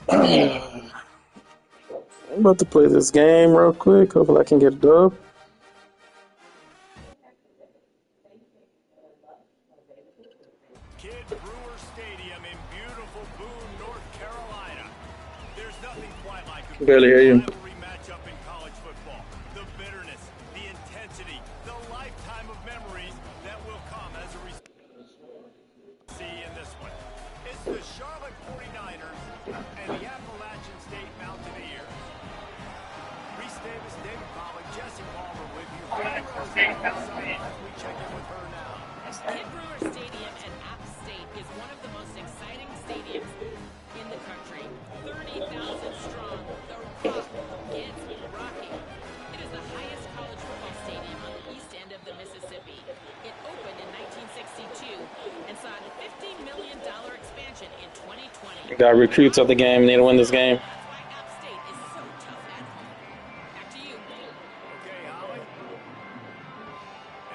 I'm about to play this game real quick. Hopefully I can get a dub. Kid Brewer Stadium in beautiful Boone, North Carolina. There's nothing quite like a Barely hear you. rivalry matchup in college football. The bitterness, the intensity, the lifetime of memories that will come as a result. See in this one. It's the Charlotte 49ers and the Appalachian State Mountaineers. Reese Davis, David Pollack, Jesse Palmer with you. We check in with her now. Kid Brewer Stadium at App State is one of the most exciting stadiums in the country. 30,000 strong. The rock gets rocky. It is the highest college football stadium on the east end of the Mississippi. It opened in 1962 and saw a $50 million expansion in 2020. You got recruits of the game. Need to win this game. That's why App State is so tough at home. Back to you. Okay, Holly.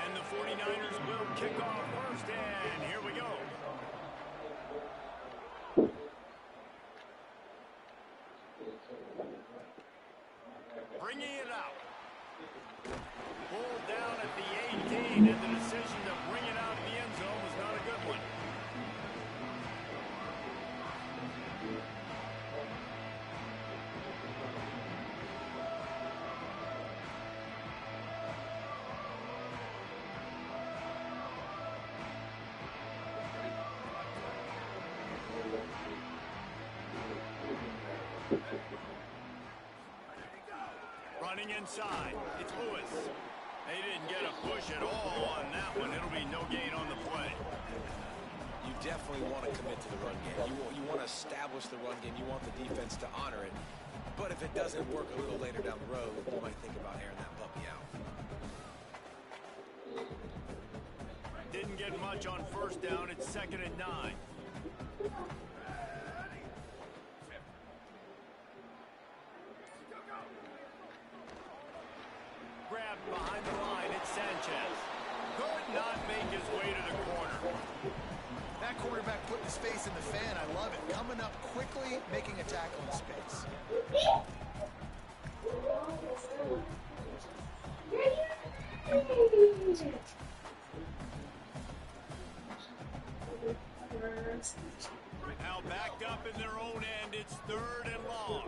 And the 49ers will kick off first, and here we go. Bringing it out. Pulled down at the 18, and the decision to bring it out of the end zone was not a good one. Running inside, it's Lewis. They didn't get a push at all on that one. It'll be no gain on the play. You definitely want to commit to the run game. You want to establish the run game. You want the defense to honor it. But if it doesn't work a little later down the road, you might think about airing that puppy out. Didn't get much on first down. It's 2nd and 9. Grabbed behind the line, it's Sanchez. Could not make his way to the corner. That quarterback putting his face in the fan, I love it. Coming up quickly, making a tackle in space. Now backed up in their own end, it's 3rd and long.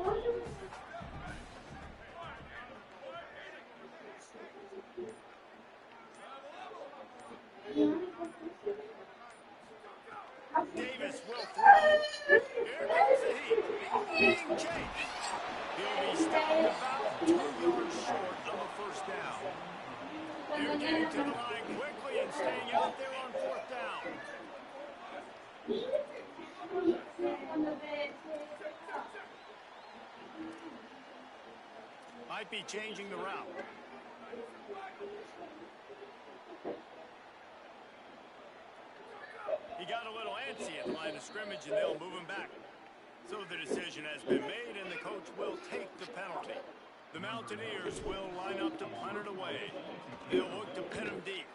Davis will throw. Here comes the heat. Being chased. He'll be stopped about 2 yards short of a first down. They're getting to the line quickly and staying out there on 4th down. Might be changing the route. He got a little antsy at the line of scrimmage, and they'll move him back. So the decision has been made, and the coach will take the penalty. The Mountaineers will line up to punt it away. They'll look to pin him deep.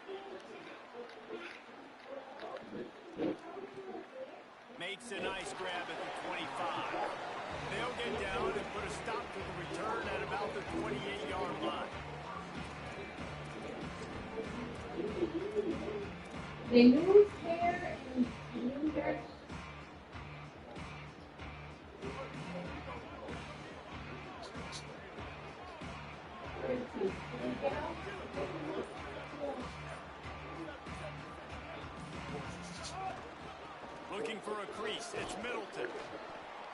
Makes a nice grab at the 25. They'll get down and put a stop to the return at about the 28-yard line. They moved there and moved there. Looking for a crease. It's Middleton.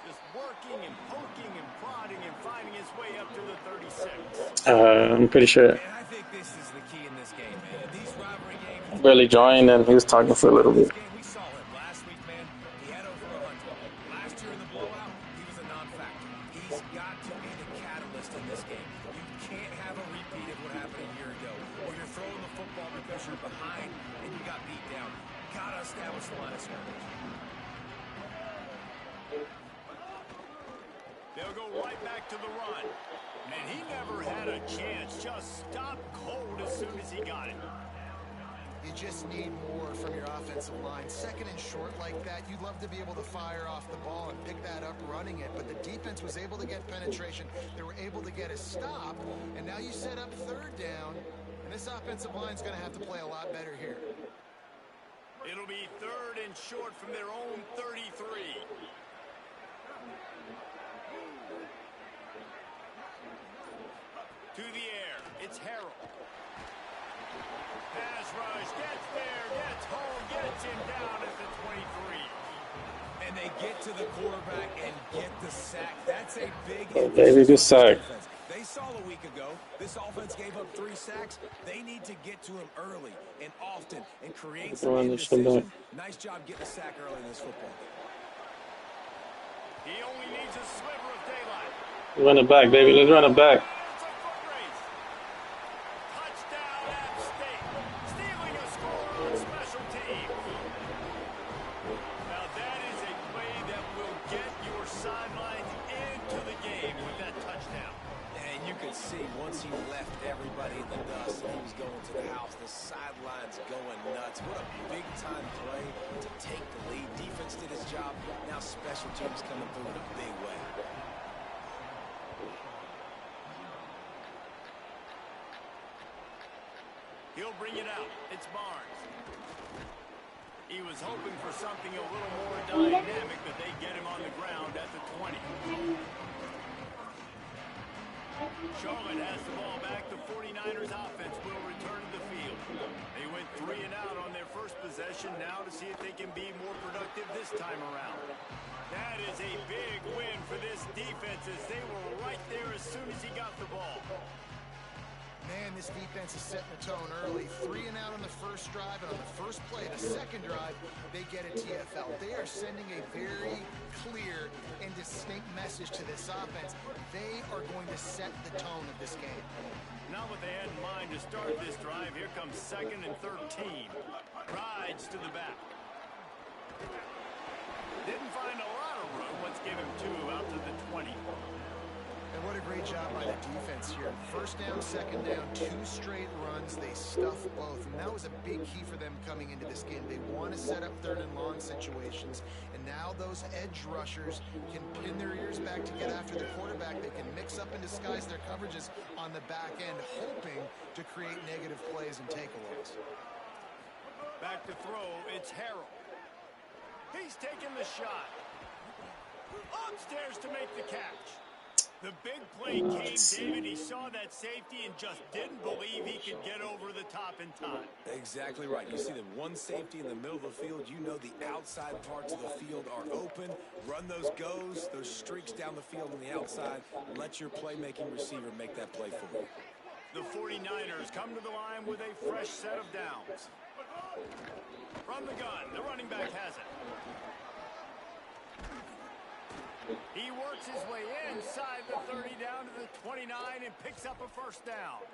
Just working and poking and prodding and finding his way up to the 36. I'm pretty sure. And I think this is the key in this game, man. These rivalry games. Barely joined, and he was talking for a little bit. We saw him last week, man. He had over 100. Last year in the blowout, he was a non-factor. He's got to be the catalyst in this game. You can't have a repeat of what happened a year ago, where you're throwing the football because you're behind and you got beat down. Gotta establish the line of scrimmage. They'll go right back to the run. And he never had a chance. Just stopped cold as soon as he got it. You just need more from your offensive line. Second and short like that, you'd love to be able to fire off the ball and pick that up running it, but the defense was able to get penetration. They were able to get a stop, and now you set up third down, and this offensive line's going to have to play a lot better here. It'll be third and short from their own 33. To the air, it's Harrell. Pass rush, gets there, gets home, gets him down at the 23. And they get to the quarterback and get the sack. That's a big Baby, good sack. defense. They saw a week ago, this offense gave up 3 sacks. They need to get to him early and often and create some indecision. Nice job getting a sack early in this football game. He only needs a sliver of daylight. Run it back, baby. Let's run it back. It's a foot race. Touchdown, App State. Stealing a score on special teams. Now that is a play that will get your sidelines into the game with that touchdown. And you could see once he left everybody in the dust and he was going to the house, the sidelines going nuts. What a big-time play to take the lead. Defense did his job. Now special teams coming through in a big way. He'll bring it out. It's Barnes. He was hoping for something a little more dynamic, but they get him on the ground at the 20. Charlotte has the ball back. The 49ers offense will return to the field. They went 3 and out on their first possession. Now to see if they can be more productive this time around. That is a big win for this defense as they were right there as soon as he got the ball. Man, this defense is setting the tone early. 3 and out on the first drive, and on the first play, the second drive, they get a TFL. They are sending a very clear and distinct message to this offense. They are going to set the tone of this game. Not what they had in mind to start this drive. Here comes 2nd and 13. Rides to the back. Didn't find a lot of room. Let's give him 2 out to the 20. And what a great job by the defense here. First down, second down, 2 straight runs. They stuff both. And that was a big key for them coming into this game. They want to set up third and long situations. And now those edge rushers can pin their ears back to get after the quarterback. They can mix up and disguise their coverages on the back end, hoping to create negative plays and takeaways. Back to throw, it's Harrell. He's taking the shot. Upstairs to make the catch. The big play came, David. He saw that safety and just didn't believe he could get over the top in time. Exactly right. You see the one safety in the middle of the field. You know the outside parts of the field are open. Run those goes, those streaks down the field on the outside. Let your playmaking receiver make that play for you. The 49ers come to the line with a fresh set of downs. From the gun, the running back has it. He works his way inside the 30 down to the 29 and picks up a first down.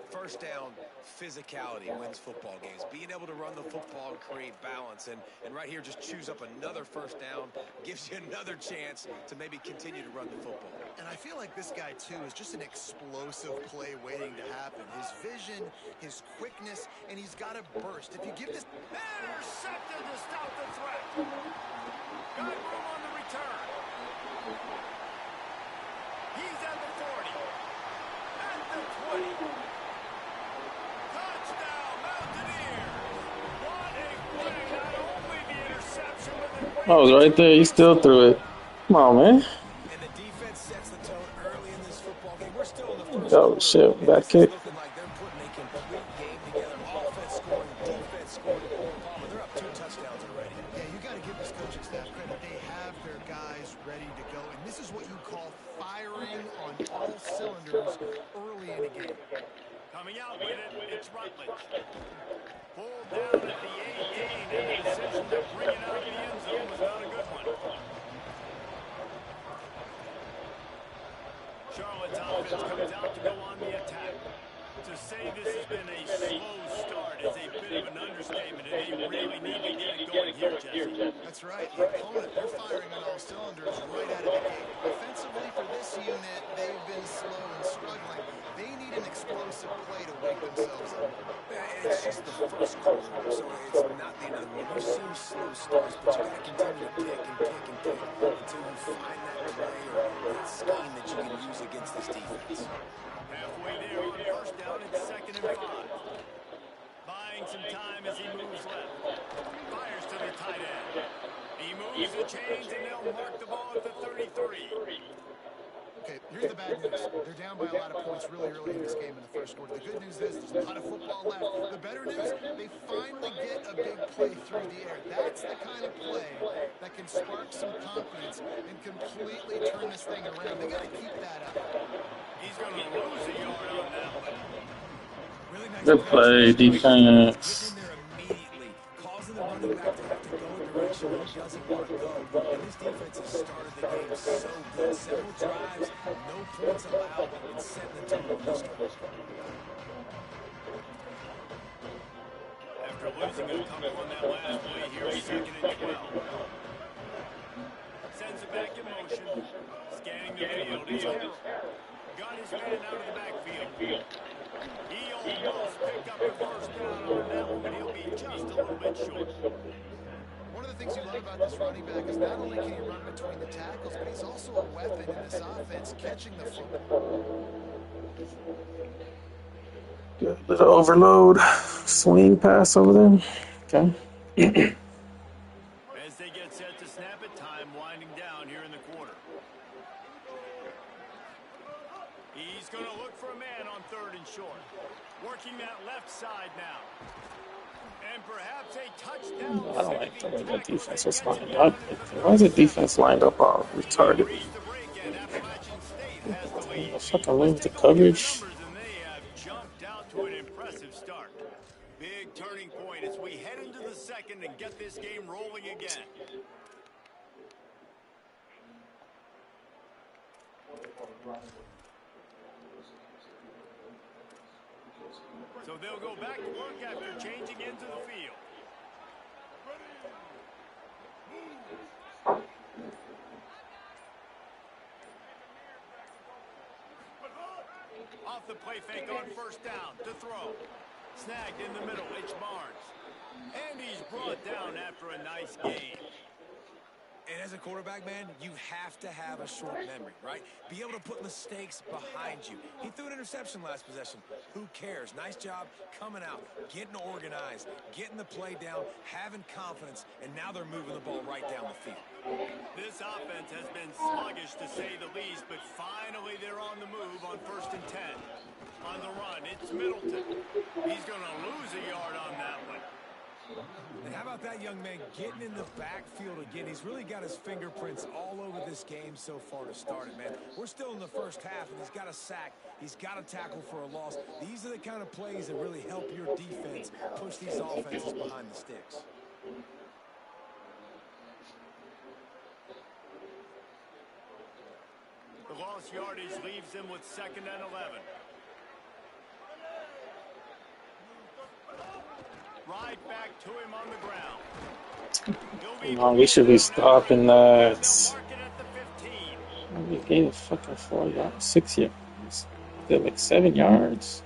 First down, physicality wins football games. Being able to run the football and create balance. And right here, just choose up another first down. Gives you another chance to maybe continue to run the football. And I feel like this guy, too, is just an explosive play waiting to happen. His vision, his quickness, and he's got a burst. If you give this... Intercepted to stop the threat. Got room on the return. He's at the 40. At the 20. Touchdown, Mountaineers. What a play. Not only the interception, but the... I was right there. You still threw it. Come on, man. And the defense sets the tone early in this football game. We're still in the first Oh, quarter. shit. Back kick. Looking like they're putting a complete game together. Offense scoring, defense scoring. Palmer, they're up 2 touchdowns already. Yeah, you got to give this coaching staff credit. They have their guys ready to go. And this is what you call firing on all cylinders early in a game. Coming out with it, it's Rutledge. Pulled down at the 18, and the decision to bring it out of the end zone was not a good one. Charlotte's offense comes out to go on the attack. To say this has been a slow start is a bit of an understatement, and they really need to get it going here, Jeff. Jesse. That's right. The opponent, they're firing on all cylinders right out of the gate. Offensively, for this unit, they've been slow and struggling. They need an explosive play to wake themselves up. It's just the first quarter, so it's not the end of the world. We've seen slow starts, but you got to continue to pick and pick and pick until you find that play or that scheme that you can use against this defense. Halfway there on first down, it's 2nd and 5. Buying some time as he moves left. Fires to the tight end. He moves the chains, and they'll mark the ball at the 33. Okay, here's the bad news. They're down by a lot of points really early in this game in the first quarter. The good news is there's a lot of football left. The better news, they finally get a big play through the air. That's the kind of play that can spark some confidence and completely turn this thing around. They got to keep that up. He's going to lose a yard on that one. Really nice Good play, defense. Getting in there immediately, causing the running back to have to go a direction he doesn't want to go. And this defense has started the game so good. Several drives, no points allowed, and setting the tone on this drive. After losing a couple on that last play, here's 2nd and 12. Sends it back in motion. Scanning the field. He's Harrell. Got his man out of the backfield. He almost picked up the first down on that one, but he'll be just a little bit short. One of the things you love about this running back is not only can he run between the tackles, but he's also a weapon in this offense, catching the football. Good little overload. Swing pass over there. Okay. As they get set to snap it, time winding down here in the quarter. He's going to look for a man on 3rd and short. Working that left side now. And perhaps a touchdown. I don't like the way the defense was lined up. Why is the defense lined up all retarded? Fucking move the coverage. And they have jumped out to an impressive start. Big turning point as we head into the 2nd and get this game rolling again. So they'll go back to work after changing into the field. Off the play fake on first down to throw. Snagged in the middle, it's Barnes. And he's brought down after a nice gain. And as a quarterback, man, you have to have a short memory, right? Be able to put mistakes behind you. He threw an interception last possession. Who cares? Nice job coming out, getting organized, getting the play down, having confidence, and now they're moving the ball right down the field. This offense has been sluggish to say the least, but finally they're on the move on 1st and 10. On the run, it's Middleton. He's going to lose a yard on that one. And how about that young man getting in the backfield again? He's really got his fingerprints all over this game so far to start it, man. We're still in the first half, and he's got a sack. He's got a tackle for a loss. These are the kind of plays that really help your defense push these offenses behind the sticks. The lost yardage leaves him with 2nd and 11. Right back to him on the ground. We should be stopping that. We gained a fucking 4 yards, 6 yards. They're like 7 yards.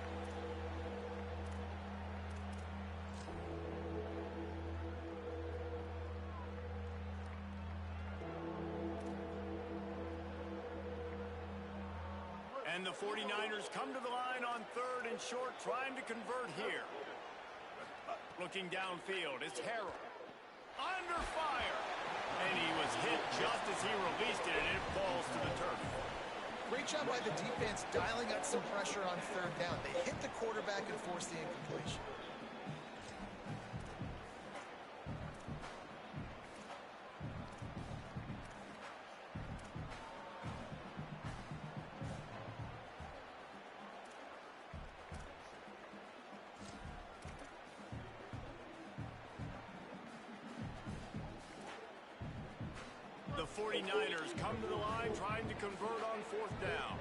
And the 49ers come to the line on 3rd and short, trying to convert here. Looking downfield, it's Harrell. Under fire. And he was hit just as he released it, and it falls to the turf. Great job by the defense dialing up some pressure on 3rd down. They hit the quarterback and forced the incompletion. The 49ers come to the line trying to convert on 4th down.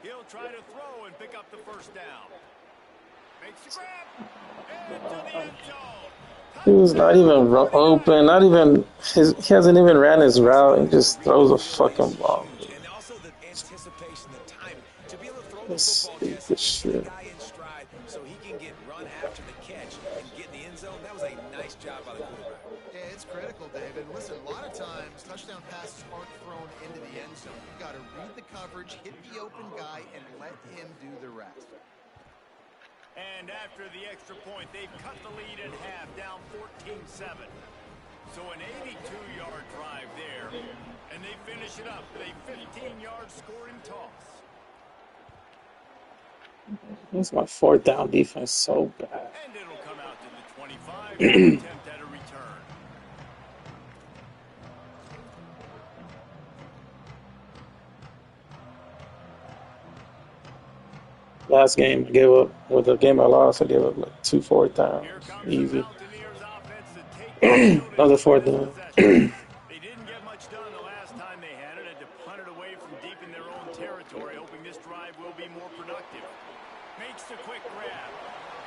He'll They'll try to throw and pick up the first down. Makes the grab. Into the end zone. He was not even open, not even he hasn't even ran his route. He just throws a fucking ball. And also the anticipation, the timing. To be able to throw the This football, stupid Jesse, get the shit. guy in stride so he can get run after the catch and get in the end zone. That was a nice job by the quarterback. Yeah, it's critical, David. Listen, a lot of times touchdown passes aren't thrown into the end zone. You've got to read the coverage, hit the open guy, and let him do the rest. And after the extra point, they've cut the lead in half, down 14-7. So an 82-yard drive there, and they finish it up with a 15-yard scoring toss. This is my fourth down defense so bad. And it'll come out to the 25 to attempt at a return. Last game I gave up. With the game I lost, I gave up like 2 4th downs. Here comes Easy. the Mountaineers offense to take the field Another in 4th this down. possession. They didn't get much done the last time they had it. Had to punt it away from deep in their own territory, hoping this drive will be more productive. Makes the quick grab,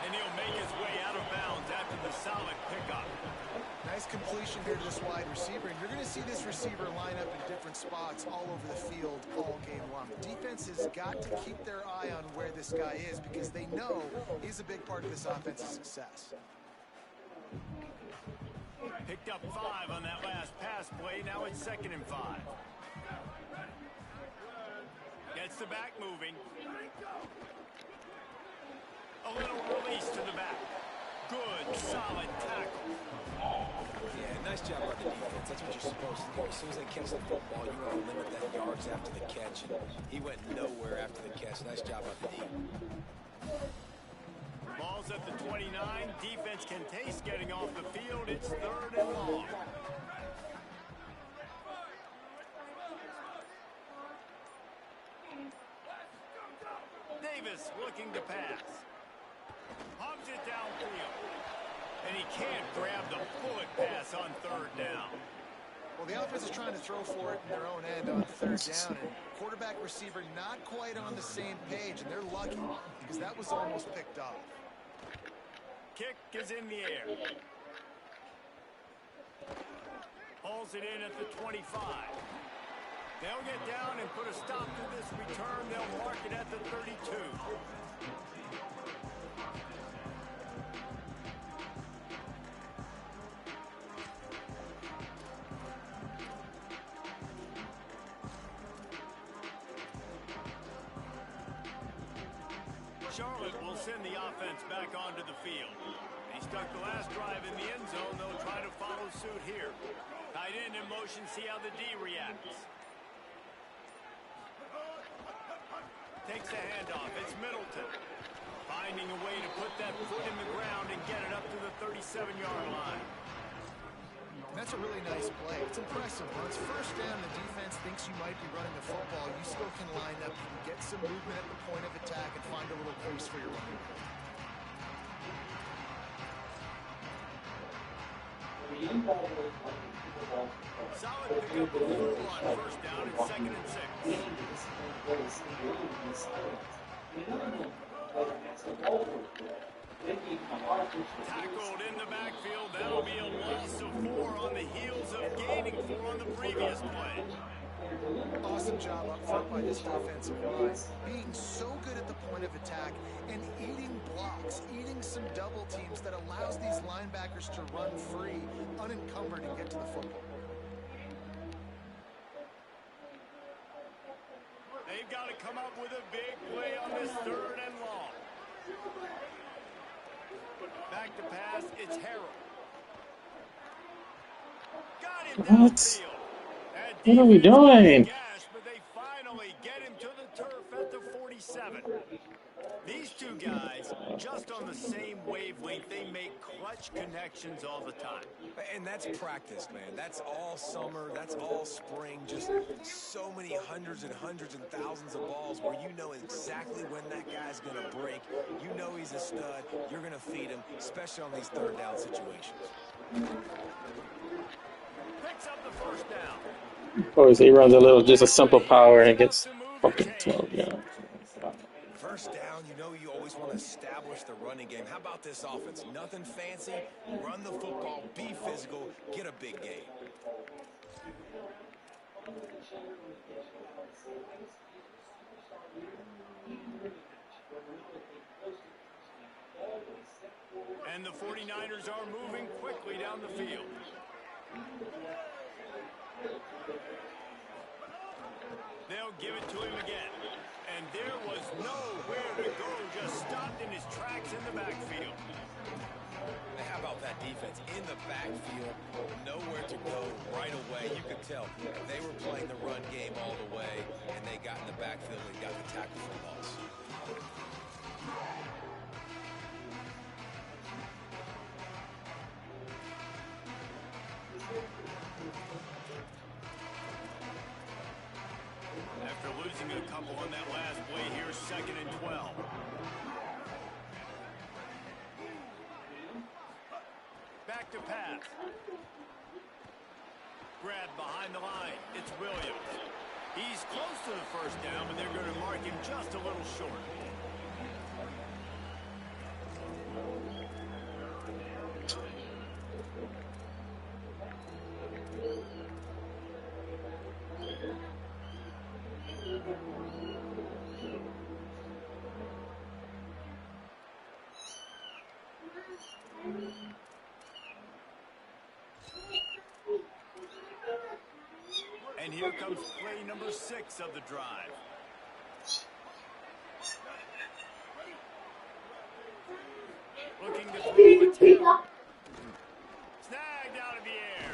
and he'll make his way out of bounds after the solid pickup. Nice completion here to this wide receiver, and you're going to see this receiver line up in different spots all over the field all game long. The defense has got to keep their eye on where this guy is because they know he's a big part of this offense's success. Picked up 5 on that last pass play. Now it's 2nd and 5. Gets the back moving. A little release to the back. Good, solid tackle. Yeah, nice job by the defense. That's what you're supposed to do. As soon as they catch the football, you want to limit that yards after the catch. And he went nowhere after the catch. Nice job by the D. Ball's at the 29. Defense can taste getting off the field. It's 3rd and long. Davis looking to pass. Hops it downfield. And he can't grab the bullet pass on 3rd down. Well, the offense is trying to throw for it in their own end on 3rd down, and quarterback receiver not quite on the same page, and they're lucky because that was almost picked off. Kick is in the air. Pulls it in at the 25. They'll get down and put a stop to this return. They'll mark it at the 32. Charlotte will send the offense back onto the field. They stuck the last drive in the end zone. They'll try to follow suit here. Tight end in motion, see how the D reacts. Takes the handoff. It's Middleton. Finding a way to put that foot in the ground and get it up to the 37-yard line. That's a really nice play. It's impressive. When it's 1st down, the defense thinks you might be running the football. You still can line up, you can get some movement at the point of attack and find a little crease for your running back. Solid pickup of 4 on 1st down and 2nd and 6. Tackled in the backfield. That'll be a loss of 4 on the heels of gaining 4 on the previous play. Awesome job up front by this defensive line. Being so good at the point of attack and eating blocks, eating some double teams that allows these linebackers to run free, unencumbered, and get to the football. They've got to come up with a big play on this 3rd and long. Back to pass, it's Harrell. Got him downfield. What are we doing? Gash, but they finally get him to the turf at the 47. These two guys, just on the same wavelength, they make clutch connections all the time. And that's practice, man. That's all summer. That's all spring. Just so many hundreds and thousands of balls where you know exactly when that guy's going to break. You know he's a stud. You're going to feed him, especially on these 3rd down situations. Picks up the 1st down. Of course, he runs a little, just a simple power and gets fucking 12 yards. first down, you know you always want to establish the running game. How about this offense? Nothing fancy. Run the football, be physical, get a big gain. And the 49ers are moving quickly down the field. They'll give it to him again. And there was nowhere to go, just stopped in his tracks in the backfield. How about that defense in the backfield? Nowhere to go right away. You could tell they were playing the run game all the way, and they got in the backfield and got the tackle for loss. After losing a couple on that last play, here's 2nd and 12. Back to pass. Grab behind the line. It's Williams. He's close to the first down, but they're going to mark him just a little short. And here comes play number 6 of the drive. Looking to throw a tail. Snagged out of the air.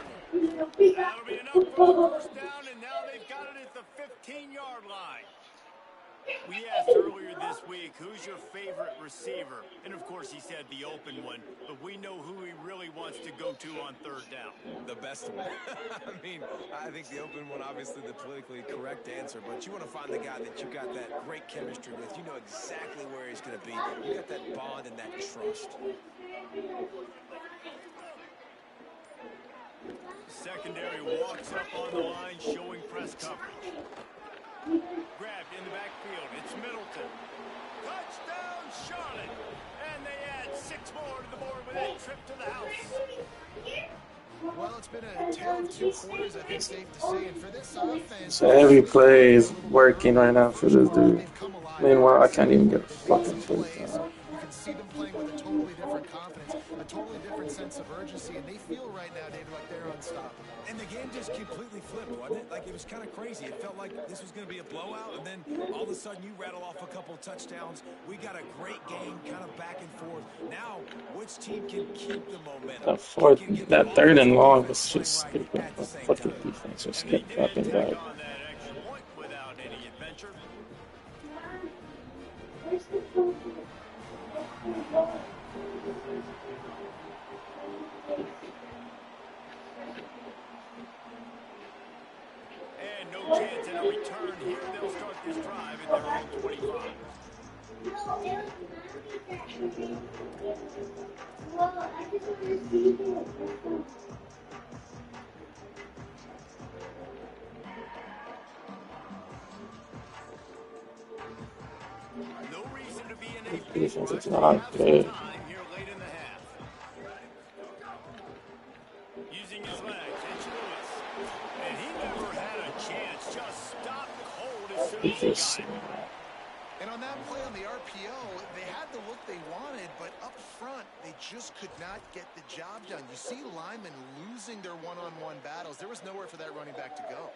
That'll be enough for the first down, and now they've got it at the 15-yard line. We asked earlier this week, who's your favorite receiver? And, of course, he said the open one, but we know who he really wants to go to on 3rd down. The best one. I mean, I think the open one, obviously the politically correct answer, but you want to find the guy that you got that great chemistry with. You know exactly where he's going to be. You got that bond and that trust. Secondary walks up on the line, showing press coverage. Grabbed in the backfield. It's Middleton. Touchdown, Charlotte. And they add 6 more to the board with that trip to the house. Well, it's been a tale of 2 quarters, I think safe to say. And for this offense, So every play is working right now for this dude. Meanwhile, I can't even get a fucking first down. You can see them playing with a totally different confidence, a totally different sense of urgency, and they feel right now, David, like they're unstoppable. And the game just completely flipped, wasn't it? Like, it was kind of crazy. It felt like this was going to be a blowout, and then all of a sudden you rattle off a couple touchdowns. We got a great game, kind of back and forth. Now, which team can keep the momentum? That 3rd and long was just stupid. The fucking defense just kept dropping back. On that extra point without any adventure. And no chance in a return here. They'll start this drive at their own 25. No reason to be in a big Defense rush. is not good. Time here late in the half. Using his legs, it's Lewis. And he never had a chance. Just stopped cold as soon as he got it. And on that play on the RPO, they had the look they wanted, but up front, they just could not get the job done. You see linemen losing their one-on-one battles. There was nowhere for that running back to go.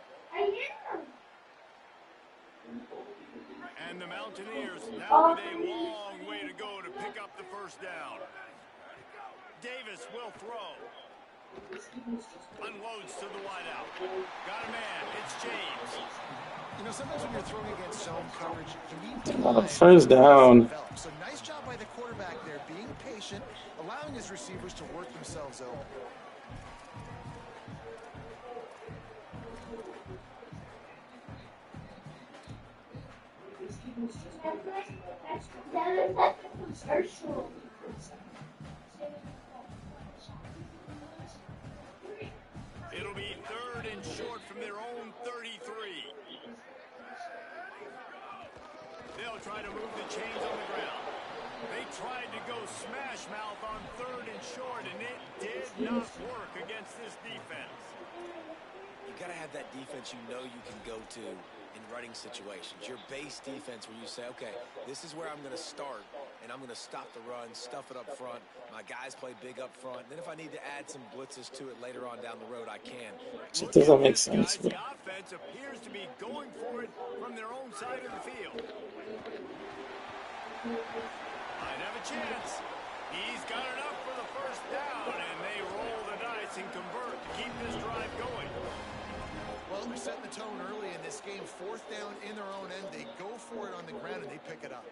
And the Mountaineers now with a long way to go to pick up the first down. Davis will throw. Unloads to the wideout. Got a man. It's James. You know, sometimes when you're throwing against zone coverage, you need time. On a first down. So nice job by the quarterback there, being patient, allowing his receivers to work themselves open. It'll be 3rd and short from their own 33. They'll they'll try to move the chains on the ground. They tried to go smash mouth on 3rd and short, and it did not work against this defense. You got to have that defense you know you can go to in running situations. Your base defense where you say, okay, this is where I'm going to start, and I'm going to stop the run, stuff it up front. My guys play big up front. Then if I need to add some blitzes to it later on down the road, I can. It doesn't make sense. Guys, the offense appears to be going for it from their own side of the field. Might have a chance. He's got enough for the first down, and they roll the dice and convert to keep this drive going. Well, they're setting the tone early in this game. 4th down in their own end. They go for it on the ground, and they pick it up.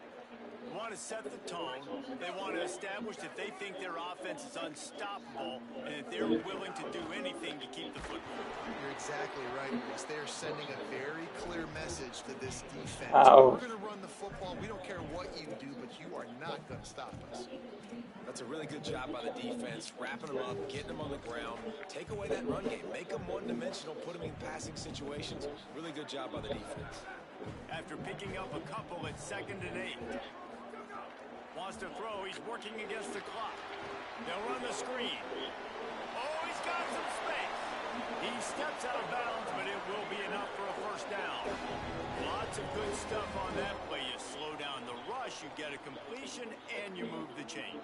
They want to set the tone. They want to establish that they think their offense is unstoppable and that they're willing to do anything to keep the football. You're exactly right, Reese. They are sending a very clear message to this defense. Ow. We're going to run the football. We don't care what you do, but you are not going to stop us. That's a really good job by the defense, wrapping them up, getting them on the ground. Take away that run game. Make them one-dimensional, put them in passing situations. Really good job by the defense. After picking up a couple at 2nd and 8. Wants to throw. He's working against the clock. They'll run the screen. Oh, he's got some space. He steps out of bounds, but it will be enough for a first down. Lots of good stuff on that play. You slow down the rush, you get a completion, and you move the chains.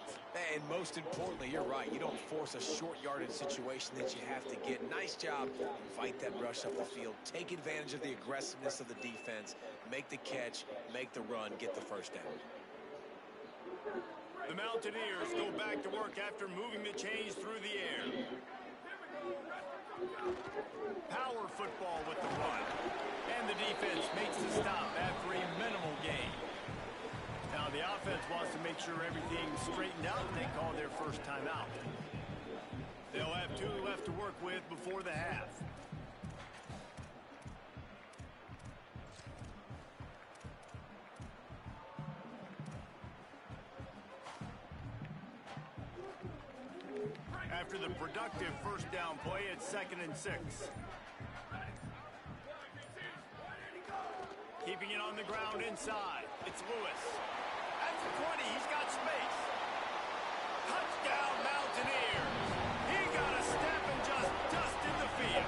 And most importantly, you're right. You don't force a short yardage situation that you have to get. Nice job. Fight that rush up the field. Take advantage of the aggressiveness of the defense. Make the catch, make the run, get the first down. The Mountaineers go back to work after moving the chains through the air. Power football with the run. And the defense makes the stop after a minimal gain. Now the offense wants to make sure everything's straightened out, and they call their first timeout. They'll have 2 left to work with before the half. After the productive first down play at 2nd and 6. Keeping it on the ground inside. It's Lewis. At the 20, he's got space. Touchdown, Mountaineers. He got a step and just dusted the field.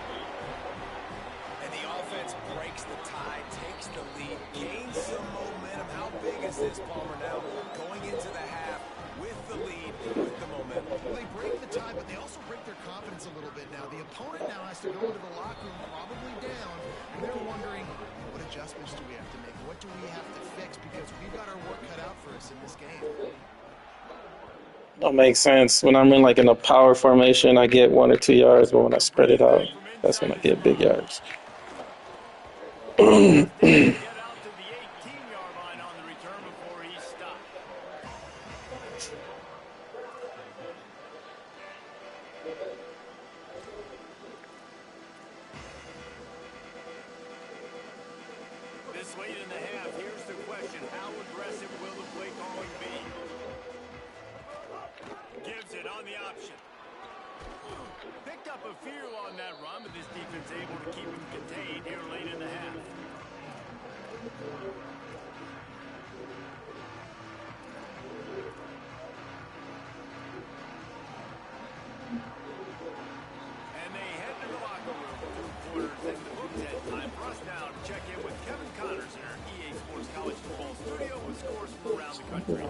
And the offense breaks the tie, takes the lead, gains some momentum. How big is this, Palmer, now? Going into the half with the lead, with the momentum. Well, they break the tie, but they also break their confidence a little bit now. The opponent now has to go into the locker room probably down, and they're wondering, what adjustments do we have to make? What do we have to fix? Because we've got our work cut out for us in this game. Don't make sense. When I'm in like in a power formation, I get 1 or 2 yards, but when I spread it out, that's when I get big yards. Get out to the 18-yard line on the return before he stopped. This late in the half, here's the question. How aggressive will the play calling be? Gives it on the option. Picked up a few on that run, but this defense able to keep him contained here late in the half. And they head to the locker room. 2 quarters into the book set. Time for us now to check in with Kevin Connors in our EA Sports College Football Studio with scores from around the country.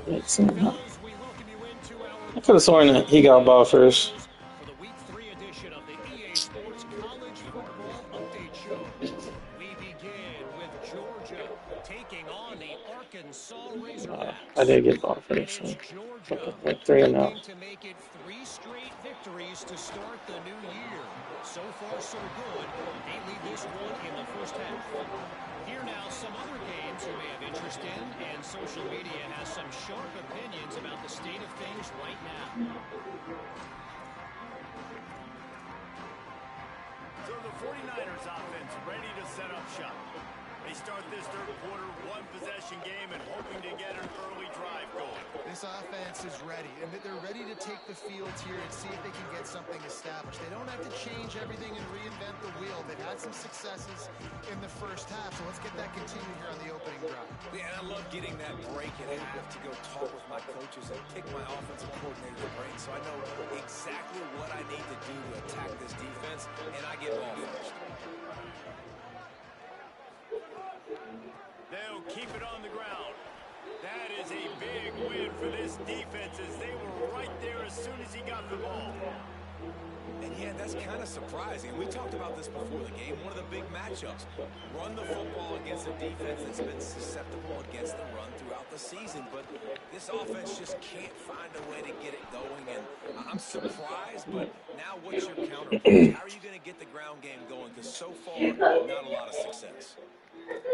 I could have sworn that he got ball first. For the Week 3 edition of the EA Sports College Football Update Show, we begin with Georgia taking on the Arkansas Razorbacks. I did get ball first. So Georgia like 3 and out. looking to make it 3 straight victories to start the new year. So far, so good. They lead this one in the first half. Here now, some other games you may have interest in, and social media has some sharp opinions about the state of things right now. So the 49ers offense ready to set up shop. They start this third quarter 1-possession game and hoping to get an early drive going. This This offense is ready, and they're ready to take the field here and see if they can get something established. They don't have to change everything and reinvent the wheel. They've had some successes in the first half, so let's get that continued here on the opening drive. Yeah, and I love getting that break at half to go talk with my coaches and pick my offensive coordinator's brain so I know exactly what I need to do to attack this defense, and I get ball first. They'll keep it on the ground. That is a big win for this defense as they were right there as soon as he got the ball. And yeah, that's kind of surprising. We talked about this before the game. One of the big matchups. Run the football against a defense that's been susceptible against the run throughout the season. But this offense just can't find a way to get it going. And I'm surprised, but now what's your counterpunch? How are you going to get the ground game going? Because so far, not a lot of success.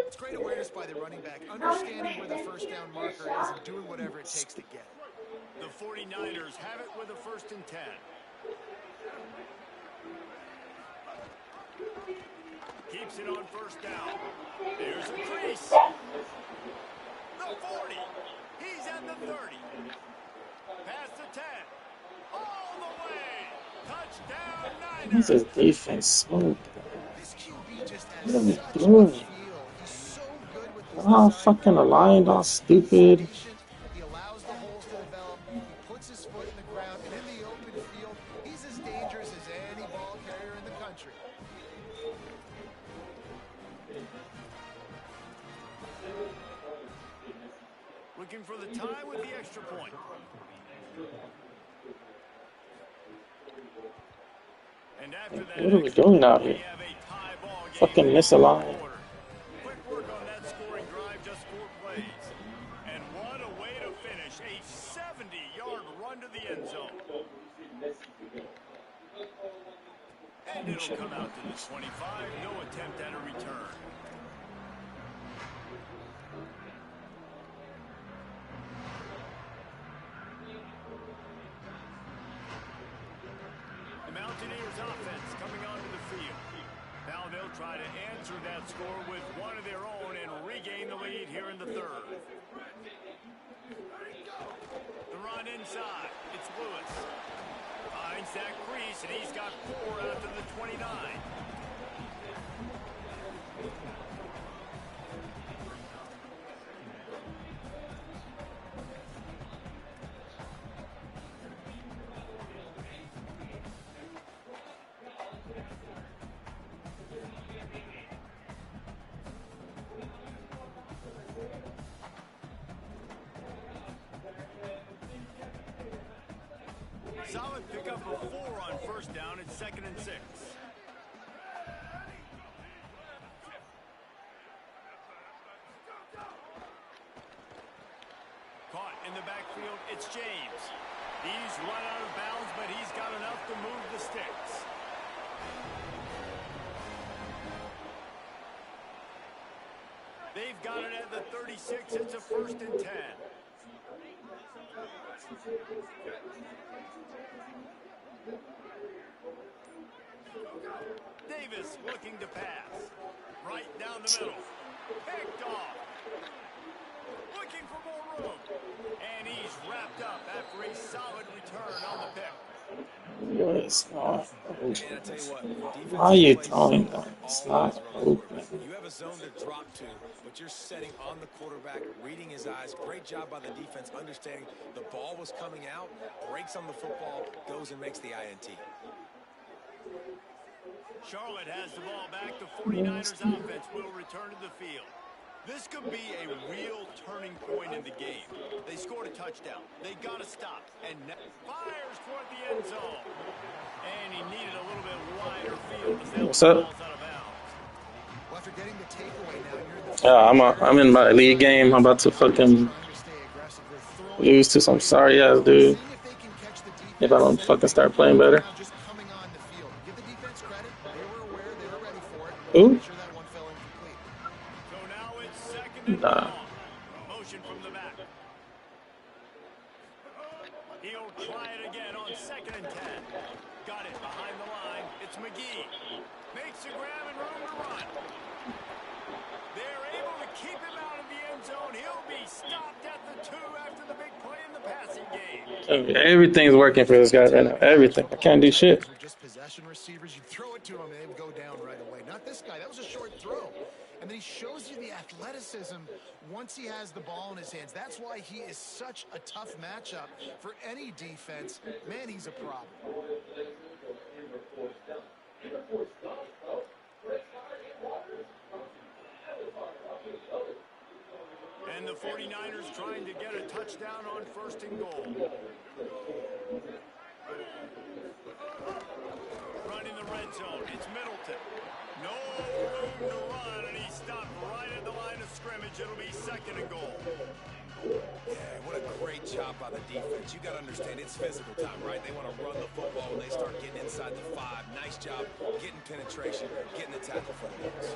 It's great awareness by the running back, understanding where the first down marker is and doing whatever it takes to get it. The 49ers have it with a 1st and 10. Keeps it on 1st down. There's a crease. The 40. He's at the 30. Past the 10. All the way. Touchdown Niners. What's his defense so This QB just What are has we such a doing? feel. He's so good with his Oh, design. fucking aligned, all stupid. He allows the holes to develop. He puts his foot in the ground, and in the open field, he's as dangerous as any ball carrier in the country. Looking for the tie with the extra point. And after that, What are we doing out we here? have a tie ball game. Fucking misaligned. Quick work on that scoring drive, just 4 plays. And what a way to finish. A 70-yard run to the end zone. And it'll come out to the 25. No attempt at a return. The Mountaineers offense coming onto the field. Now they'll try to answer that score with one of their own and regain the lead here in the 3rd. The run inside. It's Lewis. Finds that crease, and he's got 4 out to the 29. Solid pickup of 4 on 1st down. It's 2nd and 6. Caught in the backfield. It's James. He's run out of bounds, but he's got enough to move the sticks. They've got it at the 36. It's a 1st and 10. Davis looking to pass. Right down the middle. Picked off. Looking for more room. And he's wrapped up after a solid return on the pick. It's not open. And I tell you what, defense Why are you plays throwing zone that? It's always not run the open. quarterback. You have a zone to drop to, but you're setting on the quarterback, reading his eyes. Great job by the defense, understanding the ball was coming out, breaks on the football, goes and makes the INT. Charlotte has the ball back. The 49ers offense will return to the field. This could be a real turning point in the game. They scored a touchdown. They got to stop. And now fires toward the end zone. And he needed a little bit wider field as that What's up? ball's out of bounds. Well, after getting the takeaway now, you're in the I'm in my league game. I'm about to fucking trying to stay aggressive. They're throwing lose to some sorry ass dude. seeing if they can catch the defense. If I don't fucking start playing better. Now just coming on the field. Give the defense credit. They were aware. They were ready for it. Who? Make sure that one fell incomplete. So now it's 2nd and Nah. long. Motion from the back. He'll try it again on 2nd and 10. Got it behind the line. It's McGee. Makes a grab and room to run. They're able to keep him out of the end zone. He'll be stopped at the 2 after the big play in the pass. Everything's working for this guy right now. Everything. I can't do shit. Were just possession receivers. You throw it to him and they would go down right away. Not this guy. That was a short throw. And then he shows you the athleticism once he has the ball in his hands. That's why he is such a tough matchup for any defense. Man, he's a problem. And the 49ers trying to get a touchdown on 1st and goal. Running the red zone. It's Middleton. No room to run, and he stopped right at the line of scrimmage. It'll be 2nd and goal. Yeah, what a great job by the defense. You got to understand, it's physical time, right? They want to run the football when they start getting inside the 5. Nice job getting penetration, getting the tackle for the Bills.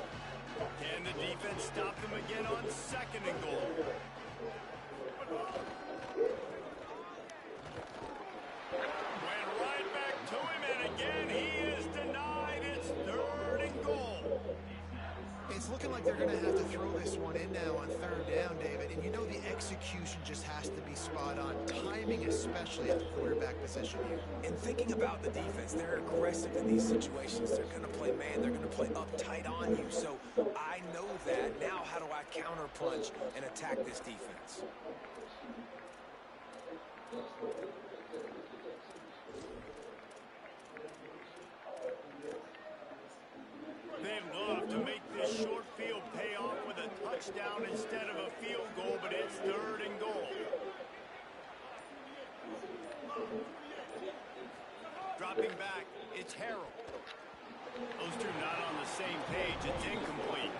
Can the defense stop them again on 2nd and goal? Went right back to him, and again he is denied. It's 3rd and goal. It's looking like they're going to have to throw this one in now on 3rd down, David. And you know the execution just has to be spot on. Timing, especially at the quarterback position here. And thinking about the defense, they're aggressive in these situations. They're going to play man. They're going to play uptight on you. So I know that. Now how do I counterpunch and attack this defense? They'd love to make this short field pay off with a touchdown instead of a field goal, but it's 3rd and goal. Dropping back, it's Harold. Those two not on the same page. It's incomplete.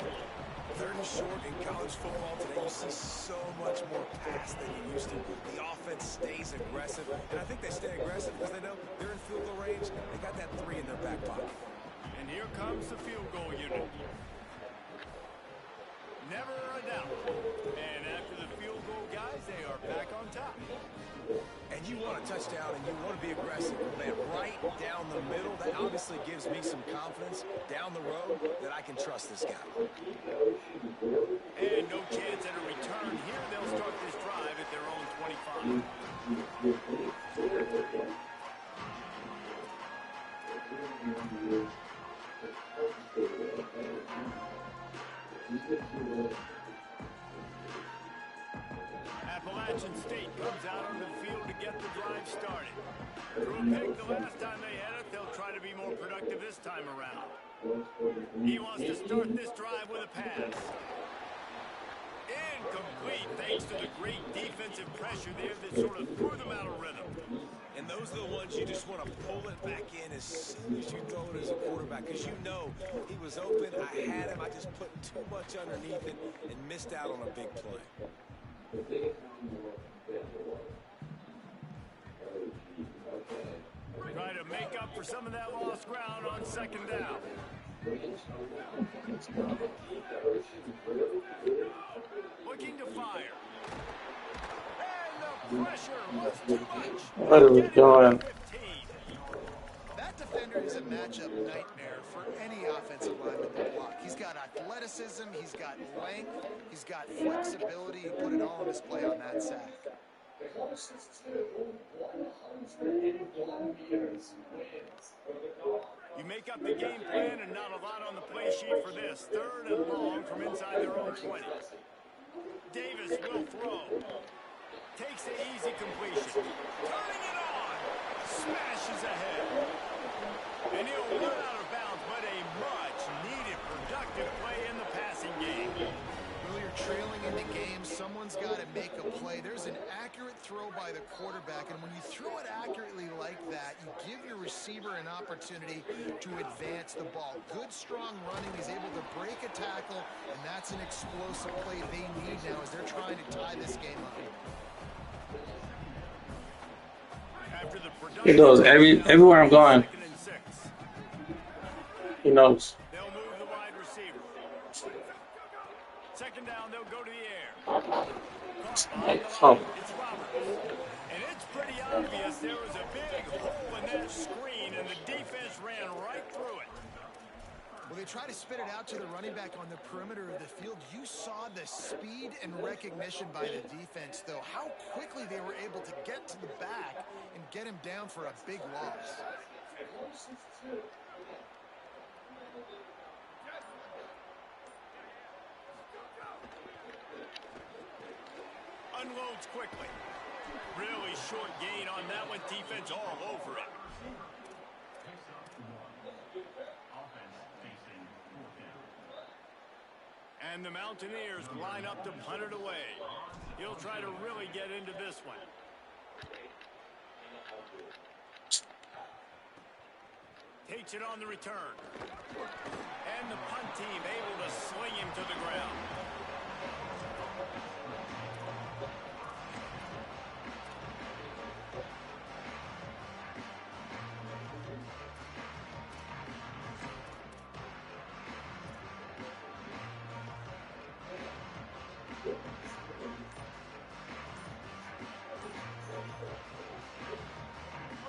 3rd and short in college football today, you see so much more pass than you used to. The offense stays aggressive, and I think they stay aggressive because they know they're in field goal range. They got that 3 in their back pocket. And here comes the field goal unit. Never a doubt. And after the field goal, guys, they are back on top. And you want a touchdown, and you want to be aggressive, man, right down the middle. That obviously gives me some confidence down the road that I can trust this guy. And no chance at a return here. They'll start this drive at their own 25. Appalachian State comes out on the field to get the drive started. Threw a pick the last time they had it. They'll try to be more productive this time around. He wants to start this drive with a pass. Incomplete thanks to the great defensive pressure there that sort of threw them out of rhythm. And those are the ones you just want to pull it back in as soon as you throw it as a quarterback, because you know he was open, I had him, I just put too much underneath it and missed out on a big play. Try to make up for some of that lost ground on 2nd down. Looking to fire. And the pressure was too much. What are we doing? That defender is a matchup nightmare for any offensive lineman to block. He's got athleticism, he's got length, he's got flexibility. He put it all on display on that sack. You make up the game plan and not a lot on the play sheet for this. 3rd and long from inside their own 20. Davis will throw. Takes the easy completion. Turning it on. Smashes ahead. And he'll run out of bounds, but a much-needed productive play in the passing game. Well, you're trailing in the game. Someone's got to make a play. There's an accurate throw by the quarterback, and when you throw it accurately like that, you give your receiver an opportunity to advance the ball. Good, strong running. He's able to break a tackle, and that's an explosive play they need now as they're trying to tie this game up. He knows everywhere I'm going. He knows. They'll move the wide receiver. 2nd down, they'll go to the air. It's Roberts. And it's pretty obvious there was a big hole in that screen, and the defense ran right through it. Well, they try to spit it out to the running back on the perimeter of the field. You saw the speed and recognition by the defense, though. How quickly they were able to get to the back and get him down for a big loss. Unloads quickly. Really short gain on that one. Defense all over it. And the Mountaineers line up to punt it away. He'll try to really get into this one. Takes it on the return. And the punt team able to sling him to the ground.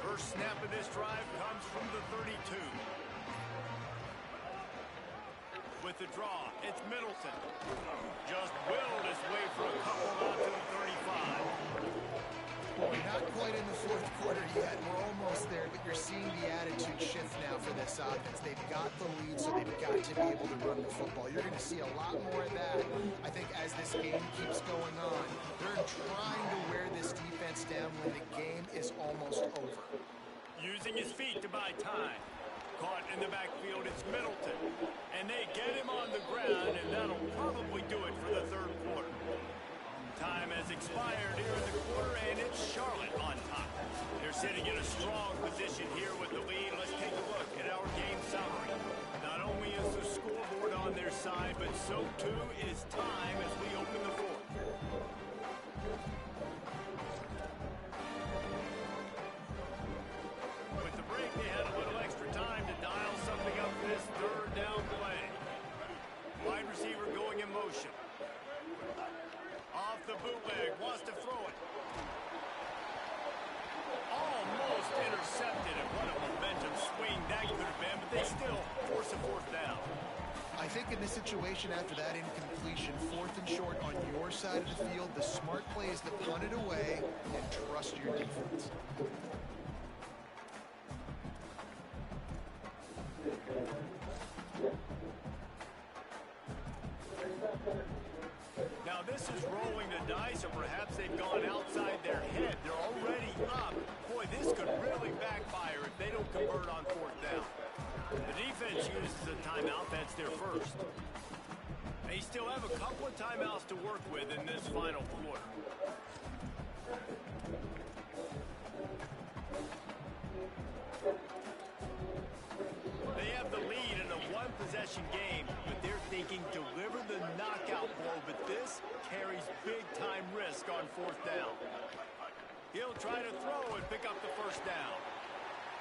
First snap of this drive comes from the 32. With the draw, it's Middleton. Just willed his way for a couple out to the 35. We're not quite in the fourth quarter yet. We're almost there, but you're seeing the attitude shift now for this offense. They've got the lead, so they've got to be able to run the football. You're going to see a lot more of that, I think, as this game keeps going on. They're trying to wear this defense down when the game is almost over. Using his feet to buy time. Caught in the backfield, it's Middleton. And they get him on the ground, and that'll probably do it for the third quarter. Time has expired here in the quarter, and it's Charlotte on top. They're sitting in a strong position here with the lead. Let's take a look at our game summary. Not only is the scoreboard on their side, but so too is time as we open the fourth. With the break, they had a little extra time to dial something up for this third down play. Wide receiver going in motion. Off the bootleg, wants to throw it. Almost intercepted, and what a momentum swing that could have been, but they still force a fourth down. I think in this situation after that incompletion, fourth and short on your side of the field, the smart play is to punt it away and trust your defense. Now this is rolling the dice, or perhaps they've gone outside their head. They're already up. Boy, this could really backfire if they don't convert on fourth down. The defense uses a timeout. That's their first. They still have a couple of timeouts to work with in this final quarter. They have the lead in a one-possession game, but they're thinking deliver the knockout blow, but this carries big-time risk on fourth down. He'll try to throw and pick up the first down.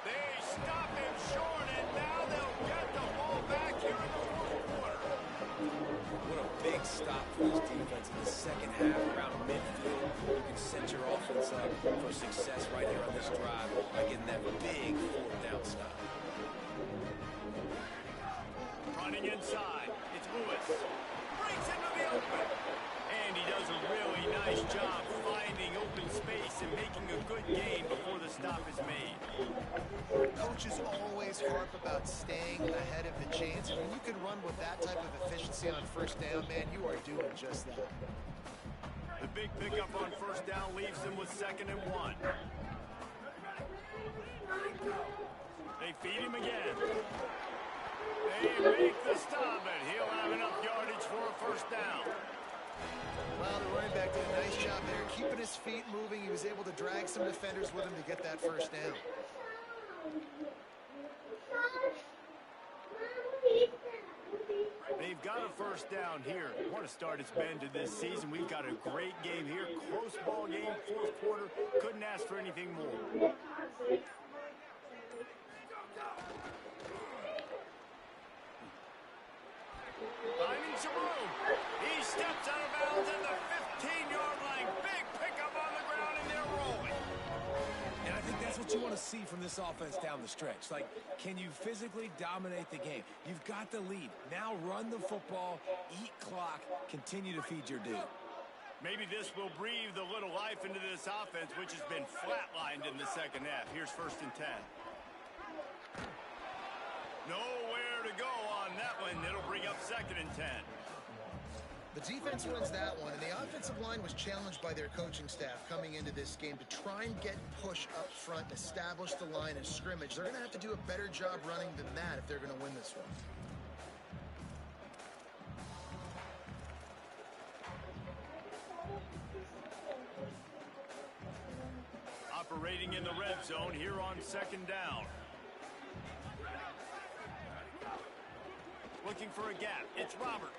They stop him short, and now they'll get the ball back here in the fourth quarter. What a big stop for this defense in the second half around midfield. You can set your offense up for success right here on this drive by getting that big fourth down stop. Running inside, it's Lewis. Breaks into the open. And he does a really nice job finding open space and making a good gain before the stop is made. Coaches always harp about staying ahead of the chains. And when you can run with that type of efficiency on first down, man, you are doing just that. The big pickup on first down leaves them with 2nd and 1. They feed him again. They make the stop, and he'll have enough yardage for a first down. Well, the running back did a nice job there, keeping his feet moving. He was able to drag some defenders with him to get that first down. They've got a first down here. What a start it's been to this season. We've got a great game here. Close ball game, fourth quarter. Couldn't ask for anything more. Finding some room. He steps out of bounds at the 15-yard line. Big pickup on the ground, and they're rolling. And I think that's what what you want to see from this offense down the stretch. Like, can you physically dominate the game? You've got the lead. Now run the football, eat clock, continue to feed your dude. Maybe this will breathe a little life into this offense, which has been flatlined in the second half. Here's 1st and 10. Nowhere to go on that one. It'll bring up 2nd and 10. The defense wins that one, and the offensive line was challenged by their coaching staff coming into this game to try and get push up front, establish the line of scrimmage. They're going to have to do a better job running than that if they're going to win this one. Operating in the red zone here on 2nd down. Looking for a gap. It's Roberts.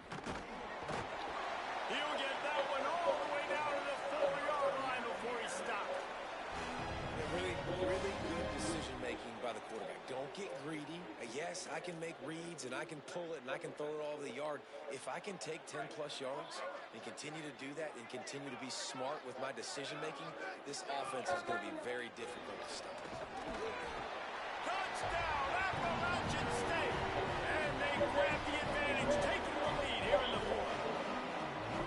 He'll get that one all the way down to the 4-yard line before he stopped. Really good decision-making by the quarterback. Don't get greedy. Yes, I can make reads, and I can pull it, and I can throw it all over the yard. If I can take 10-plus yards and continue to do that and continue to be smart with my decision-making, this offense is going to be very difficult to stop. Touchdown, Appalachian State! And they grab the advantage, taking the lead here in the 4th.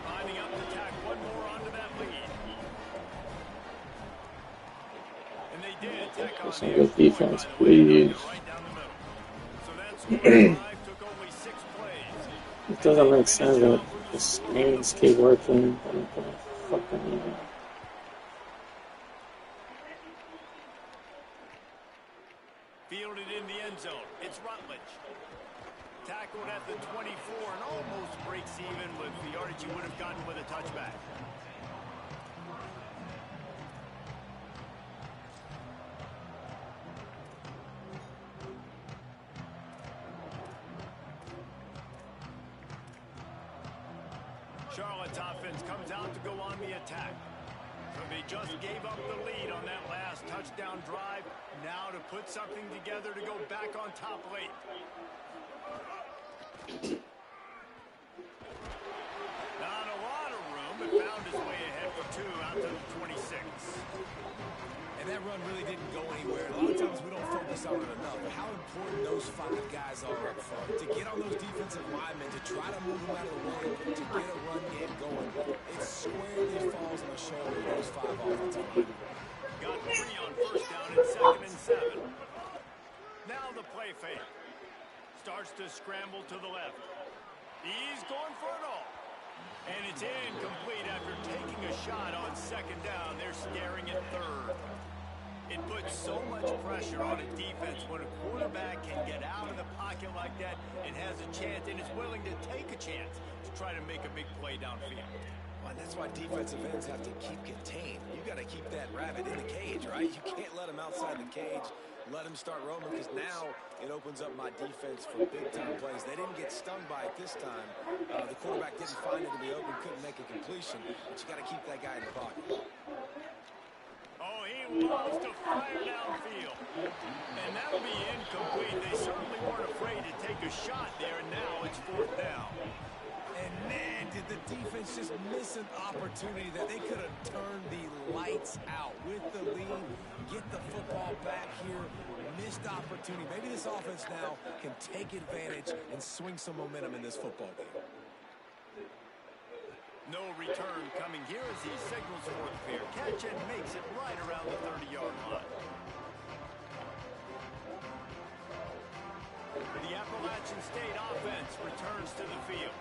Lining up to tack one more onto that lead. And they did tack on Some the good extra defense, point, by the way, please. right down the middle. So that scoring drive took only 6 plays. It doesn't make sense that the screens keep working. What the fuck are you? Fielded in the end zone. It's Rutledge. Tackled at the 24 and almost breaks even with the yardage you would have gotten with a touchback. Charlotte's offense comes out to go on the attack. So they just gave up the lead on that last touchdown drive. Now to put something together to go back on top late. Not a lot of room, but found his way ahead for 2 out to the 26. And that run really didn't go anywhere. A lot of times we don't focus on it enough, but how important those 5 guys are up front. To get on those defensive linemen, to try to move them out of the way, to get a run game going, it squarely falls on the shoulder of those 5 offensive linemen. Got 3 on 1st down and 2nd and 7. Now the play fake. Starts to scramble to the left. He's going for it all. And it's incomplete after taking a shot on 2nd down. They're staring at 3rd. It puts so much pressure on a defense when a quarterback can get out of the pocket like that and has a chance and is willing to take a chance to try to make a big play downfield. Well, that's why defensive ends have to keep contained. You got to keep that rabbit in the cage, right? You can't let him outside the cage. Let him start roaming, because now it opens up my defense for big-time plays. They didn't get stung by it this time. The quarterback didn't find it to be open, couldn't make a completion, but you got to keep that guy in the pocket. Oh, he loves to fire downfield. And that'll be incomplete. They certainly weren't afraid to take a shot there, and now it's 4th down. And man, did the defense just miss an opportunity that they could have turned the lights out with the lead, get the football back here, missed opportunity. Maybe this offense now can take advantage and swing some momentum in this football game. No return coming here as he signals for the fair catch and makes it right around the 30-yard line. The Appalachian State offense returns to the field.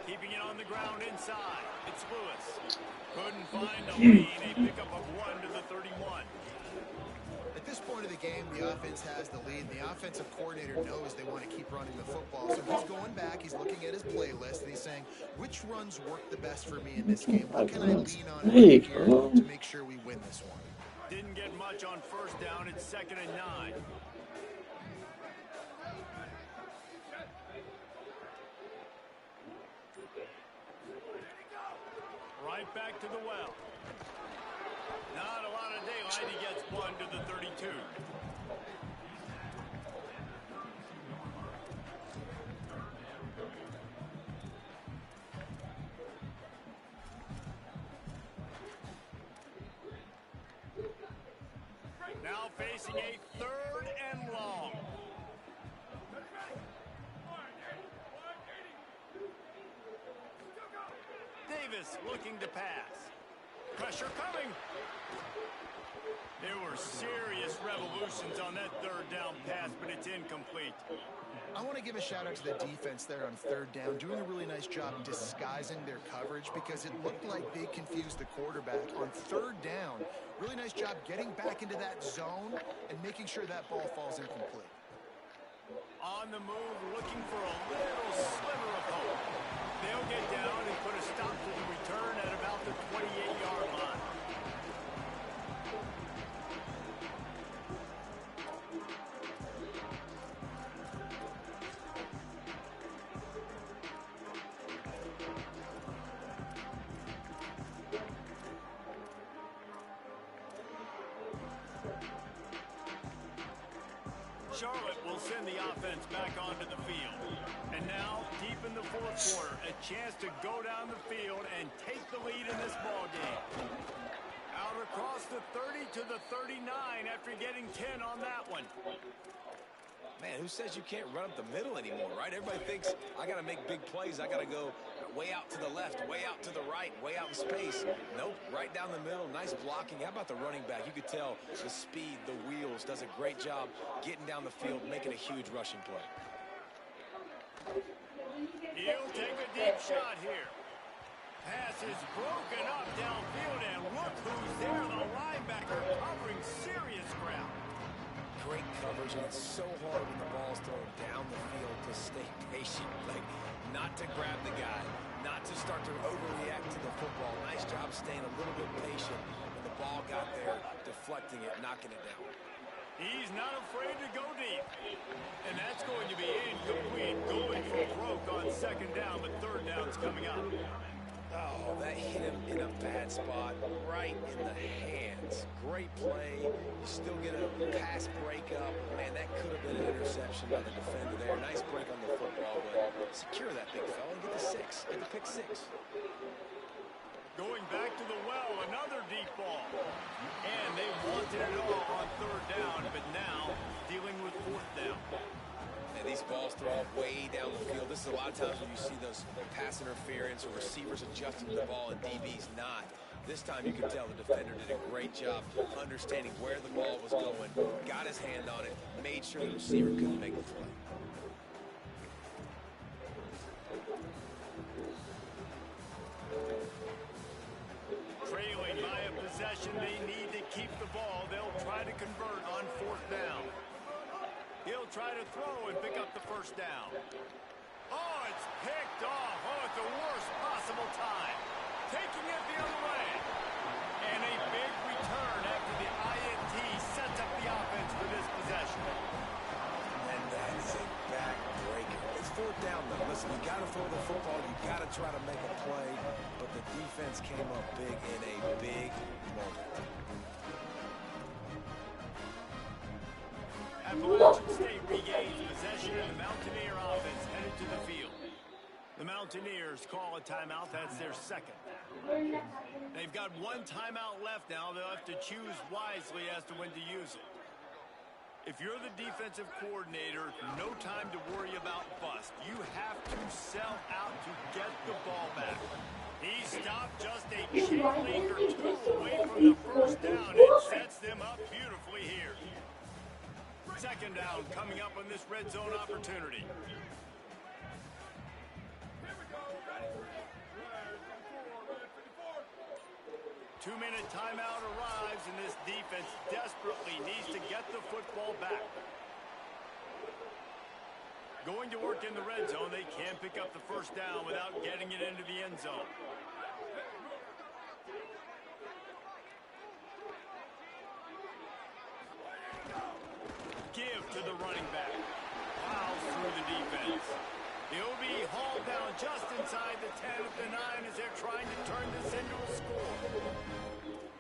Keeping it on the ground inside. It's Lewis. Couldn't find a lane. A pickup of 1 to the 31. At this point of the game, the offense has the lead, and the offensive coordinator knows they want to keep running the football. So he's going back, he's looking at his playlist, and he's saying, which runs work the best for me in this game? What can I lean on right here to make sure we win this one? Didn't get much on 1st down. It's 2nd and 9. Right back to the well. Not a lot of daylight. He gets 1 to the 32. Now facing a 3rd and long. Davis looking to pass. Pressure coming. There were serious revolutions on that 3rd down pass, but it's incomplete. I want to give a shout out to the defense there on 3rd down, doing a really nice job disguising their coverage because it looked like they confused the quarterback on 3rd down. Really nice job getting back into that zone and making sure that ball falls incomplete. On the move, looking for a little sliver of hope. They'll get down and put a stop to the return at about the 28-yard line. Charlotte will send the offense back onto the field. And now, deep in the 4th quarter, a chance to go down the field and take the lead in this ball game. Out across the 30 to the 39 after getting 10 on that one. Man, who says you can't run up the middle anymore, right? Everybody thinks, I got to make big plays. I got to go way out to the left, way out to the right, way out in space. Nope, right down the middle. Nice blocking. How about the running back? You could tell the speed, the wheels, does a great job getting down the field, making a huge rushing play. He'll take a deep shot here. Pass is broken up downfield, and look who's there. The linebacker covering serious ground. Great coverage, and it's so hard when the ball's thrown down the field to stay patient, like not to grab the guy, not to start to overreact to the football. Nice job staying a little bit patient when the ball got there, deflecting it, knocking it down. He's not afraid to go deep. And that's going to be incomplete. Going for broke on 2nd down, but 3rd down's coming up. Oh, that hit him in a bad spot, right in the hands. Great play. You still get a pass breakup. Man, that could have been an interception by the defender there. Nice break on the football, but secure that big fella and get the 6. Get the pick 6. Going back to the well, another deep ball. And they wanted it all on 3rd down, but now dealing with 4th down. And these balls thrown way down the field. This is a lot of times when you see those pass interference or receivers adjusting the ball and DBs not. This time you can tell the defender did a great job understanding where the ball was going, got his hand on it, made sure the receiver couldn't make the play. Trailing by a possession, they need to keep the ball. They'll try to convert on 4th down. He'll try to throw and pick up the 1st down. Oh, it's picked off. Oh, at the worst possible time. Taking it the other way. And a big return after the INT sets up the offense for this possession. And that is a backbreaker. It's 4th down, though. Listen, you got to throw the football. You got to try to make a play. But the defense came up big in a big moment. Appalachian State regains possession and the Mountaineer offense headed to the field. The Mountaineers call a timeout. That's their 2nd. They've got 1 timeout left now. They'll have to choose wisely as to when to use it. If you're the defensive coordinator, no time to worry about bust. You have to sell out to get the ball back. He stopped just a chain link or 2 away from the 1st down. It sets them up beautifully here. 2nd down coming up on this red zone opportunity. 2-minute timeout arrives, and this defense desperately needs to get the football back. Going to work in the red zone, they can pick up the 1st down without getting it into the end zone. Give to the running back. Plows through the defense. He'll be hauled down just inside the 10 of the 9 as they're trying to turn this into a score.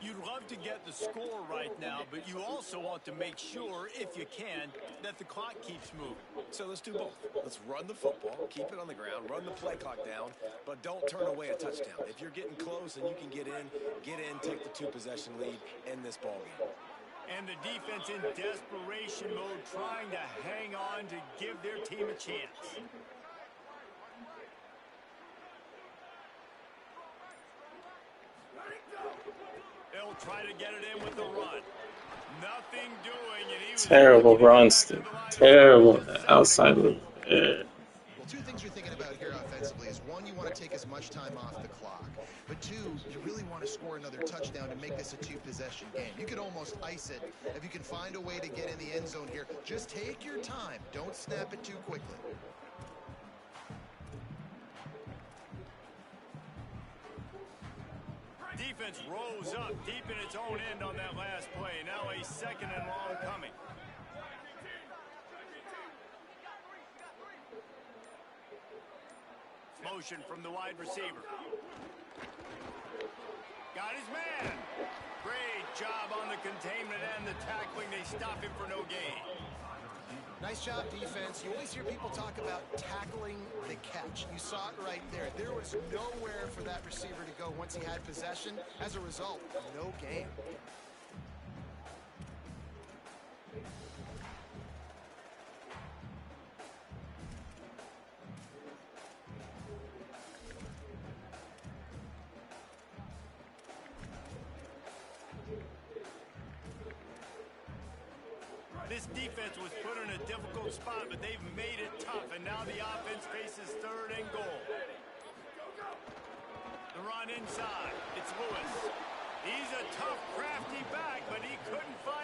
You'd love to get the score right now, but you also want to make sure, if you can, that the clock keeps moving. So let's do both. Let's run the football, keep it on the ground, run the play clock down, but don't turn away a touchdown. If you're getting close and you can get in, take the 2-possession lead, end this ball game. And the defense in desperation mode, trying to hang on to give their team a chance. They'll try to get it in with the run. Nothing doing, and he was Terrible runs, dude. Terrible outside loop. Yeah. Well, two things you're thinking about here offensively is, one, you want to take as much time off the clock. But two, you really want to score another touchdown to make this a two-possession game. You could almost ice it if you can find a way to get in the end zone here. Just take your time. Don't snap it too quickly. Defense rose up deep in its own end on that last play. Now a second and long coming. Motion from the wide receiver. Got his man. Great job on the containment and the tackling. They stop him for no gain. Nice job, defense. You always hear people talk about tackling the catch. You saw it right there. There was nowhere for that receiver to go once he had possession. As a result, no gain. This defense was put in a difficult spot, but they've made it tough, and now the offense faces third and goal. run inside. It's Lewis. He's a tough, crafty back, but he couldn't find